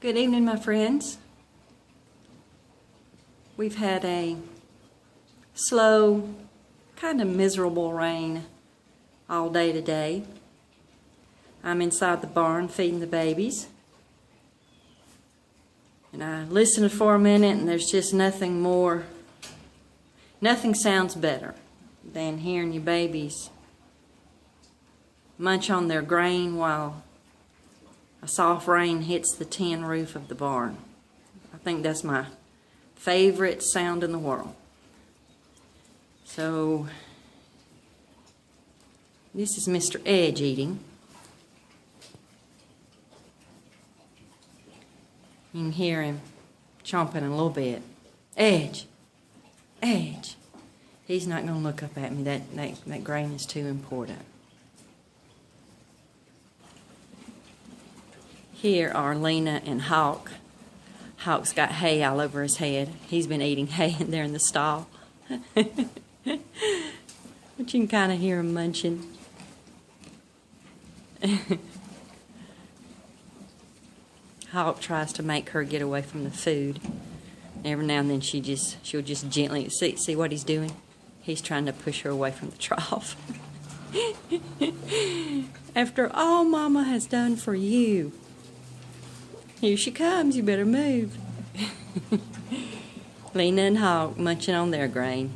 Good evening, my friends. We've had a slow, kind of miserable rain all day today. I'm inside the barn feeding the babies. And I listened for a minute and there's just nothing sounds better than hearing your babies munch on their grain while a soft rain hits the tin roof of the barn. I think that's my favorite sound in the world. So, this is Mr. Edge eating. You can hear him chomping a little bit. Edge! Edge! He's not going to look up at me. That grain is too important. Here are Lena and Hawk. Hawk's got hay all over his head. He's been eating hay in there in the stall. But you can kind of hear him munching. Hawk tries to make her get away from the food. Every now and then she'll just gently see what he's doing. He's trying to push her away from the trough. After all Mama has done for you. Here she comes, you better move. Lena and Hawk munching on their grain.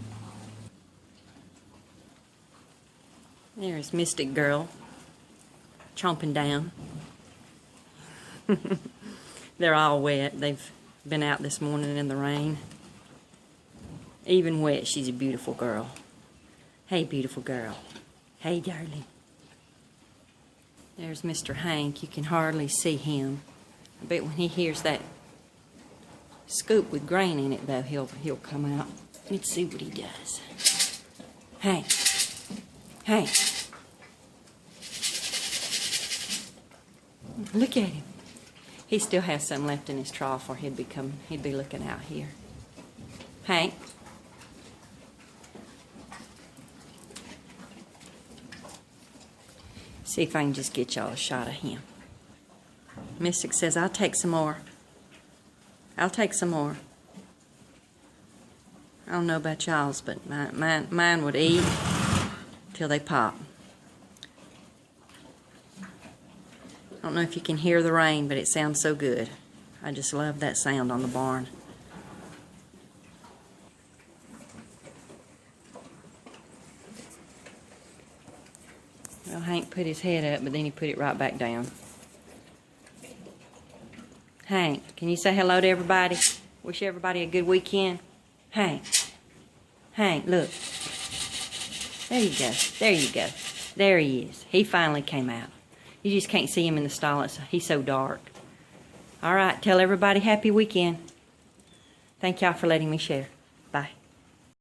There's Mystic Girl, chomping down. They're all wet. They've been out this morning in the rain. Even wet, she's a beautiful girl. Hey, beautiful girl. Hey, darling. There's Mr. Hank. You can hardly see him. I bet when he hears that scoop with grain in it, though, he'll come out. Let's see what he does. Hank. Hank. Look at him. He still has some left in his trough, or he'd be looking out here. Hank. See if I can just get y'all a shot of him. Mystic says, I'll take some more. I'll take some more. I don't know about y'all's, but mine would eat till they pop. I don't know if you can hear the rain, but it sounds so good. I just love that sound on the barn. Well, Hank put his head up, but then he put it right back down. Hank, can you say hello to everybody? Wish everybody a good weekend. Hank. Hank, look. There you go. There you go. There he is. He finally came out. You just can't see him in the stall. He's so dark. All right, tell everybody happy weekend. Thank y'all for letting me share.